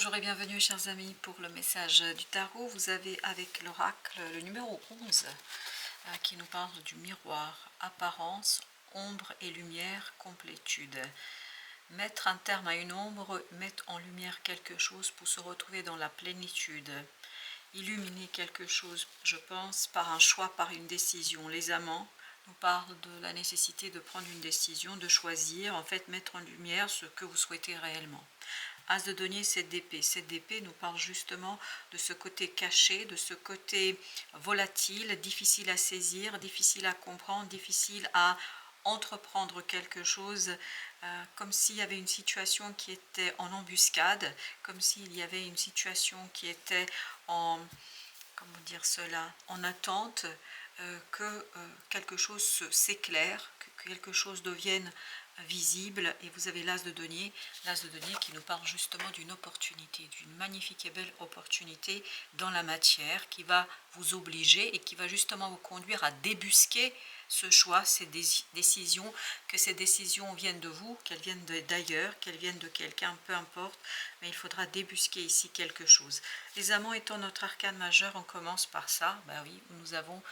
Bonjour et bienvenue chers amis pour le message du tarot. Vous avez avec l'oracle le numéro 11 qui nous parle du miroir, apparence, ombre et lumière, complétude. Mettre un terme à une ombre, mettre en lumière quelque chose pour se retrouver dans la plénitude. Illuminer quelque chose, je pense, par un choix, par une décision. Les amants nous parlent de la nécessité de prendre une décision, de choisir, en fait mettre en lumière ce que vous souhaitez réellement. As de denier, 7 d'épée. 7 d'épée nous parle justement de ce côté caché, de ce côté volatile, difficile à saisir, difficile à comprendre, difficile à entreprendre quelque chose, comme s'il y avait une situation qui était en embuscade, comme s'il y avait une situation qui était en, comment dire cela, en attente, que quelque chose s'éclaire, que quelque chose devienne visible. Et vous avez l'as de denier qui nous parle justement d'une opportunité, d'une magnifique et belle opportunité dans la matière qui va vous obliger et qui va justement vous conduire à débusquer ce choix, ces décisions, que ces décisions viennent de vous, qu'elles viennent d'ailleurs, qu'elles viennent de quelqu'un, peu importe, mais il faudra débusquer ici quelque chose. Les amants étant notre arcane majeur, on commence par ça, ben oui, nous avons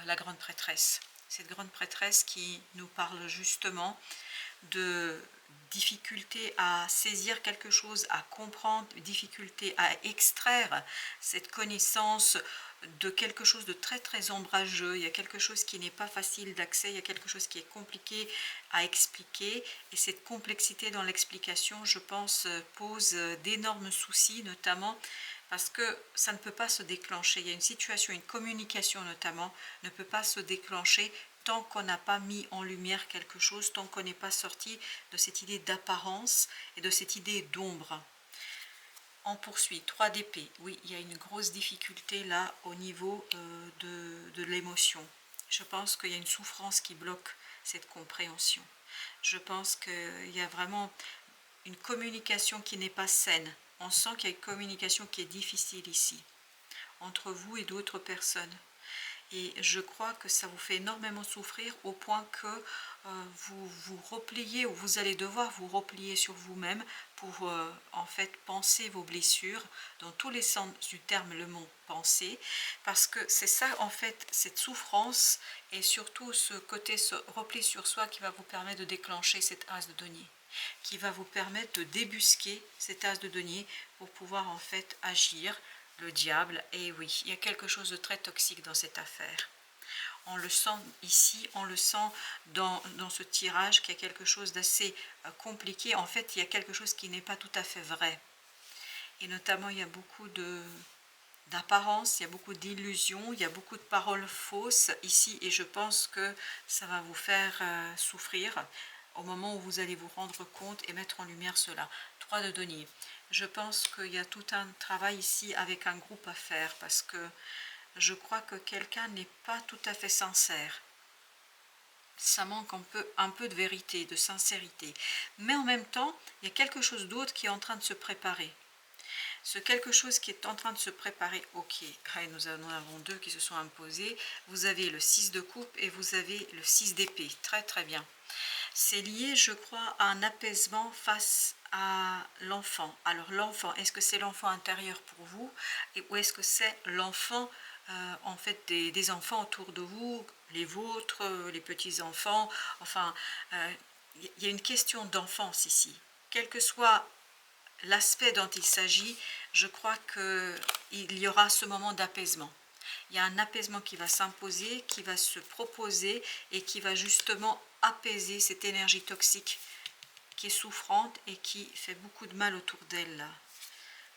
la grande prêtresse. Cette grande prêtresse qui nous parle justement de difficulté à saisir quelque chose, à comprendre, difficulté à extraire cette connaissance de quelque chose de très très ombrageux. Il y a quelque chose qui n'est pas facile d'accès, il y a quelque chose qui est compliqué à expliquer, et cette complexité dans l'explication, je pense, pose d'énormes soucis, notamment parce que ça ne peut pas se déclencher. Il y a une situation, une communication notamment, ne peut pas se déclencher tant qu'on n'a pas mis en lumière quelque chose, tant qu'on n'est pas sorti de cette idée d'apparence et de cette idée d'ombre. On poursuit, 3 d'épée. Oui, il y a une grosse difficulté là au niveau de l'émotion. Je pense qu'il y a une souffrance qui bloque cette compréhension. Je pense qu'il y a vraiment une communication qui n'est pas saine. On sent qu'il y a une communication qui est difficile ici, entre vous et d'autres personnes. Et je crois que ça vous fait énormément souffrir au point que vous vous repliez, ou vous allez devoir vous replier sur vous-même pour en fait penser vos blessures, dans tous les sens du terme, le mot penser, parce que c'est ça en fait, cette souffrance et surtout ce côté se repli sur soi qui va vous permettre de déclencher cet as de denier, qui va vous permettre de débusquer cet as de denier pour pouvoir en fait agir. Le diable, et oui, il y a quelque chose de très toxique dans cette affaire. On le sent ici, on le sent dans ce tirage, qu'il y a quelque chose d'assez compliqué. En fait, il y a quelque chose qui n'est pas tout à fait vrai. Et notamment, il y a beaucoup d'apparence, il y a beaucoup d'illusions, il y a beaucoup de paroles fausses ici, et je pense que ça va vous faire souffrir au moment où vous allez vous rendre compte et mettre en lumière cela. 3 de denier. Je pense qu'il y a tout un travail ici avec un groupe à faire, parce que je crois que quelqu'un n'est pas tout à fait sincère. Ça manque un peu de vérité, de sincérité. Mais en même temps, il y a quelque chose d'autre qui est en train de se préparer. Ce quelque chose qui est en train de se préparer, ok, nous en avons 2 qui se sont imposés. Vous avez le 6 de coupe et vous avez le 6 d'épée. Très très bien. C'est lié, je crois, à un apaisement face à l'enfant. Alors l'enfant, est-ce que c'est l'enfant intérieur pour vous, ou est-ce que c'est l'enfant, en fait, des enfants autour de vous, les vôtres, les petits-enfants, enfin, il y a une question d'enfance ici. Quel que soit l'aspect dont il s'agit, je crois qu'il y aura ce moment d'apaisement. Il y a un apaisement qui va s'imposer, qui va se proposer et qui va justement apaiser cette énergie toxique qui est souffrante et qui fait beaucoup de mal autour d'elle.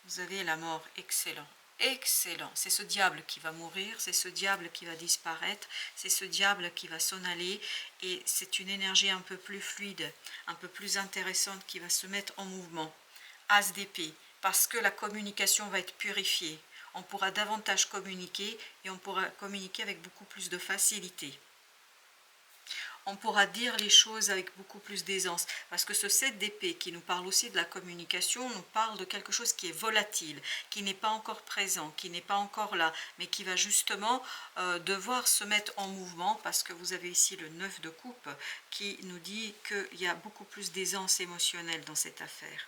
Vous avez la mort, excellent. Excellent, c'est ce diable qui va mourir, c'est ce diable qui va disparaître, c'est ce diable qui va s'en aller, et c'est une énergie un peu plus fluide, un peu plus intéressante qui va se mettre en mouvement. As d'épée, parce que la communication va être purifiée. On pourra davantage communiquer et on pourra communiquer avec beaucoup plus de facilité. On pourra dire les choses avec beaucoup plus d'aisance, parce que ce 7 d'épée qui nous parle aussi de la communication, nous parle de quelque chose qui est volatile, qui n'est pas encore présent, qui n'est pas encore là, mais qui va justement devoir se mettre en mouvement, parce que vous avez ici le 9 de coupe qui nous dit qu'il y a beaucoup plus d'aisance émotionnelle dans cette affaire.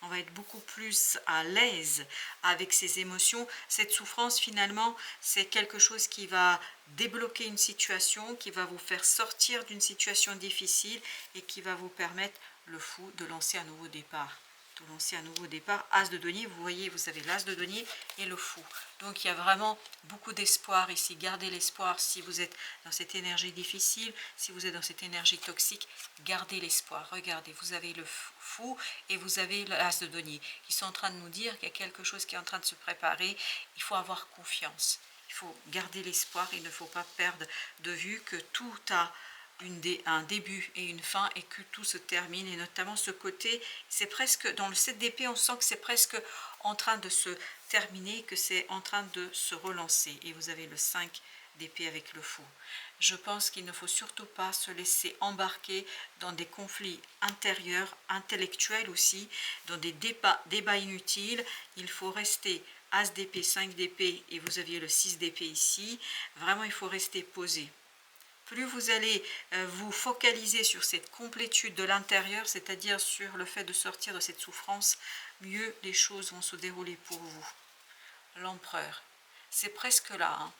On va être beaucoup plus à l'aise avec ses émotions. Cette souffrance, finalement, c'est quelque chose qui va débloquer une situation, qui va vous faire sortir d'une situation difficile et qui va vous permettre, le fou, de lancer un nouveau départ. De lancer un nouveau départ. As de denier, vous voyez, vous avez l'as de denier et le fou. Donc il y a vraiment beaucoup d'espoir ici. Gardez l'espoir si vous êtes dans cette énergie difficile, si vous êtes dans cette énergie toxique, gardez l'espoir. Regardez, vous avez le fou et vous avez l'as de denier qui sont en train de nous dire qu'il y a quelque chose qui est en train de se préparer. Il faut avoir confiance. Il faut garder l'espoir. Il ne faut pas perdre de vue que tout a un début et une fin et que tout se termine, et notamment ce côté, c'est presque, dans le 7 d'épée, on sent que c'est presque en train de se terminer, que c'est en train de se relancer, et vous avez le 5 d'épée avec le fou. Je pense qu'il ne faut surtout pas se laisser embarquer dans des conflits intérieurs, intellectuels aussi, dans des débats inutiles. Il faut rester as d'épée, 5 d'épée, et vous aviez le 6 d'épée ici. Vraiment, il faut rester posé. Plus vous allez vous focaliser sur cette complétude de l'intérieur, c'est-à-dire sur le fait de sortir de cette souffrance, mieux les choses vont se dérouler pour vous. L'empereur, c'est presque là. Hein.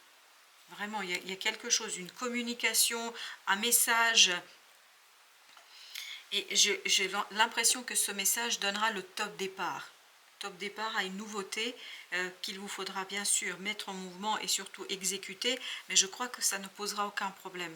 Vraiment, il y a quelque chose, une communication, un message. Et j'ai l'impression que ce message donnera le top départ. Top départ à une nouveauté qu'il vous faudra bien sûr mettre en mouvement et surtout exécuter, mais je crois que ça ne posera aucun problème.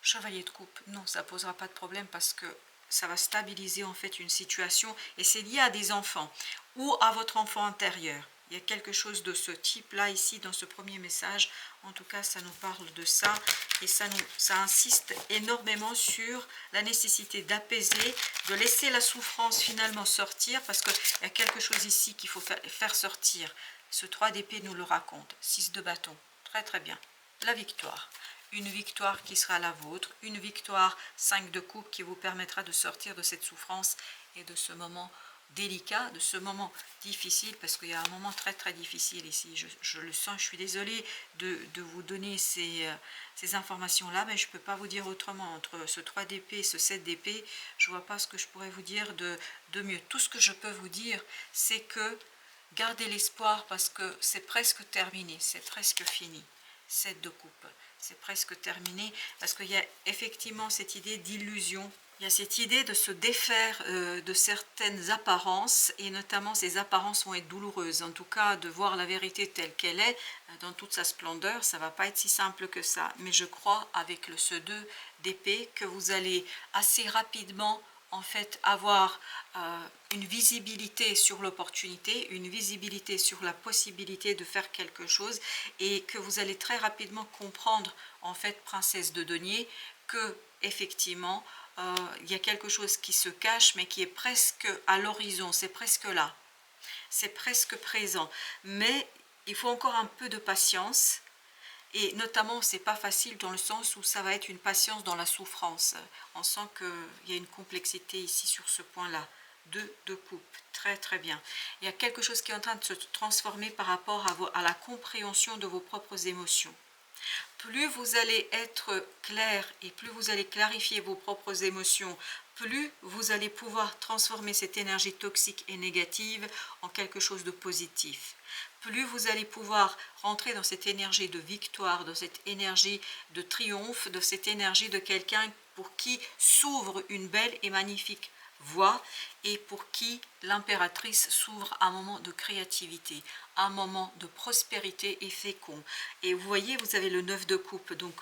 Chevalier de coupe, non, ça ne posera pas de problème parce que ça va stabiliser en fait une situation et c'est lié à des enfants ou à votre enfant intérieur. Il y a quelque chose de ce type-là ici dans ce premier message. En tout cas, ça nous parle de ça et ça insiste énormément sur la nécessité d'apaiser, de laisser la souffrance finalement sortir parce qu'il y a quelque chose ici qu'il faut faire sortir. Ce 3 d'épée nous le raconte. 6 de bâton, très très bien. La victoire. Une victoire qui sera la vôtre, une victoire 5 de coupe qui vous permettra de sortir de cette souffrance et de ce moment délicat, de ce moment difficile, parce qu'il y a un moment très très difficile ici, je le sens, je suis désolée de vous donner ces informations-là, mais je ne peux pas vous dire autrement, entre ce 3 d'épée et ce 7 d'épée, je ne vois pas ce que je pourrais vous dire de mieux. Tout ce que je peux vous dire, c'est que gardez l'espoir parce que c'est presque terminé, c'est presque fini. 7 de coupe, c'est presque terminé parce qu'il y a effectivement cette idée d'illusion, il y a cette idée de se défaire de certaines apparences et notamment ces apparences vont être douloureuses, en tout cas de voir la vérité telle qu'elle est dans toute sa splendeur, ça va pas être si simple que ça, mais je crois avec ce 2 d'épée que vous allez assez rapidement en fait avoir une visibilité sur l'opportunité, une visibilité sur la possibilité de faire quelque chose et que vous allez très rapidement comprendre en fait, princesse de denier, que effectivement il y a quelque chose qui se cache mais qui est presque à l'horizon, c'est presque là, c'est presque présent, mais il faut encore un peu de patience. Et notamment, c'est pas facile dans le sens où ça va être une patience dans la souffrance. On sent qu'il y a une complexité ici sur ce point-là. 2 de coupe, très très bien. Il y a quelque chose qui est en train de se transformer par rapport à la compréhension de vos propres émotions. Plus vous allez être clair et plus vous allez clarifier vos propres émotions, plus vous allez pouvoir transformer cette énergie toxique et négative en quelque chose de positif. Plus vous allez pouvoir rentrer dans cette énergie de victoire, dans cette énergie de triomphe, de cette énergie de quelqu'un pour qui s'ouvre une belle et magnifique voie et pour qui l'impératrice s'ouvre un moment de créativité, un moment de prospérité et fécond. Et vous voyez, vous avez le 9 de coupe, donc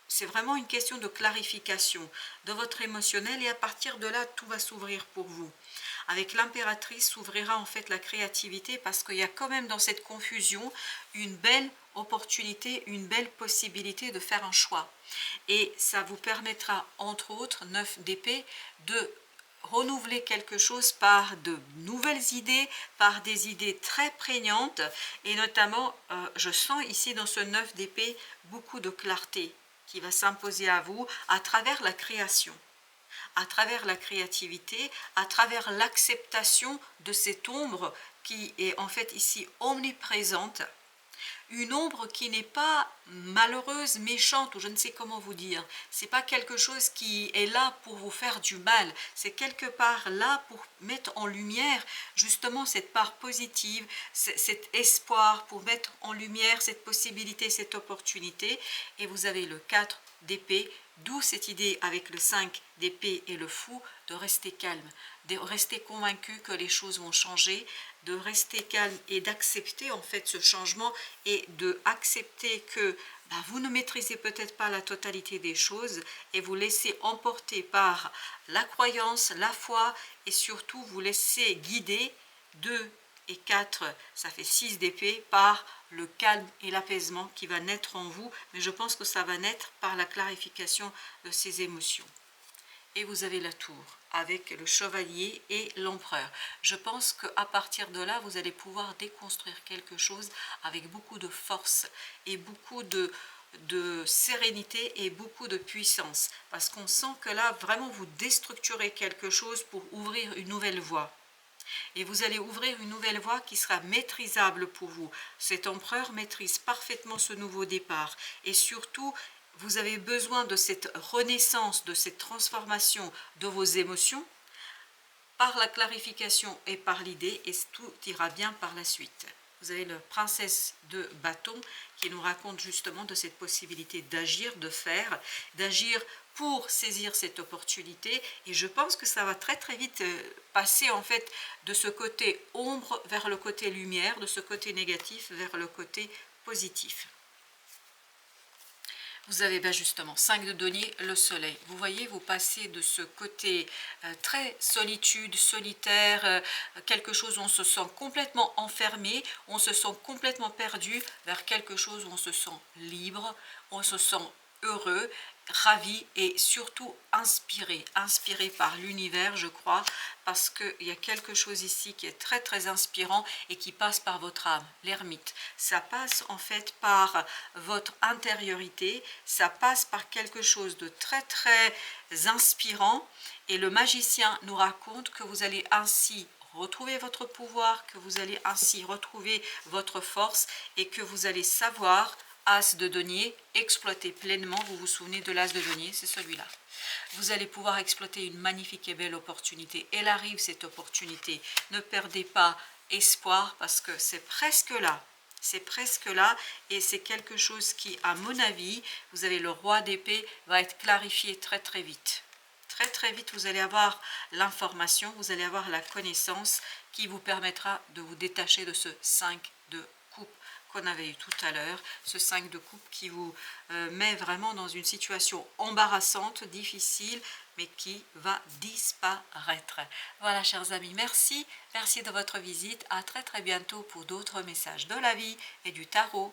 c'est vraiment une question de clarification de votre émotionnel et à partir de là, tout va s'ouvrir pour vous. Avec l'impératrice s'ouvrira en fait la créativité parce qu'il y a quand même dans cette confusion une belle opportunité, une belle possibilité de faire un choix. Et ça vous permettra entre autres, 9 d'épée, de renouveler quelque chose par de nouvelles idées, par des idées très prégnantes et notamment je sens ici dans ce 9 d'épée beaucoup de clarté qui va s'imposer à vous à travers la création, à travers la créativité, à travers l'acceptation de cette ombre qui est en fait ici omniprésente Une ombre qui n'est pas malheureuse, méchante, ou je ne sais comment vous dire. C'est pas quelque chose qui est là pour vous faire du mal. C'est quelque part là pour mettre en lumière justement cette part positive, cet espoir, pour mettre en lumière cette possibilité, cette opportunité. Et vous avez le 4 d'épée, d'où cette idée avec le 5 d'épée et le fou de rester calme, de rester convaincu que les choses vont changer, de rester calme et d'accepter en fait ce changement et de accepter que vous ne maîtrisez peut-être pas la totalité des choses et vous laissez emporter par la croyance, la foi et surtout vous laissez guider 2 et 4, ça fait 6 d'épée, par le calme et l'apaisement qui va naître en vous, mais je pense que ça va naître par la clarification de ces émotions. Et vous avez la tour avec le chevalier et l'empereur. Je pense qu'à partir de là, vous allez pouvoir déconstruire quelque chose avec beaucoup de force et beaucoup de sérénité et beaucoup de puissance. Parce qu'on sent que là, vraiment, vous déstructurez quelque chose pour ouvrir une nouvelle voie. Et vous allez ouvrir une nouvelle voie qui sera maîtrisable pour vous. Cet empereur maîtrise parfaitement ce nouveau départ. Et surtout, vous avez besoin de cette renaissance, de cette transformation de vos émotions par la clarification et par l'idée, et tout ira bien par la suite. Vous avez la princesse de bâton qui nous raconte justement de cette possibilité d'agir, de faire, d'agir pour saisir cette opportunité. Et je pense que ça va très très vite passer en fait de ce côté ombre vers le côté lumière, de ce côté négatif vers le côté positif. Vous avez justement 5 de denier, le soleil. Vous voyez, vous passez de ce côté très solitude, solitaire, quelque chose où on se sent complètement enfermé, on se sent complètement perdu, vers quelque chose où on se sent libre, on se sent heureux, ravi et surtout inspiré par l'univers, je crois, parce qu'il y a quelque chose ici qui est très très inspirant et qui passe par votre âme, l'ermite. Ça passe en fait par votre intériorité, ça passe par quelque chose de très très inspirant, et le magicien nous raconte que vous allez ainsi retrouver votre pouvoir, que vous allez ainsi retrouver votre force et que vous allez savoir, As de denier, exploiter pleinement. Vous vous souvenez de l'As de denier, c'est celui-là. Vous allez pouvoir exploiter une magnifique et belle opportunité. Elle arrive, cette opportunité. Ne perdez pas espoir parce que c'est presque là. C'est presque là et c'est quelque chose qui, à mon avis, vous avez le roi d'épée, va être clarifié très très vite. Très très vite, vous allez avoir l'information, vous allez avoir la connaissance qui vous permettra de vous détacher de ce 5 de coupe qu'on avait eu tout à l'heure, ce 5 de coupe qui vous met vraiment dans une situation embarrassante, difficile, mais qui va disparaître. Voilà, chers amis, merci de votre visite. À très très bientôt pour d'autres messages de la vie et du tarot.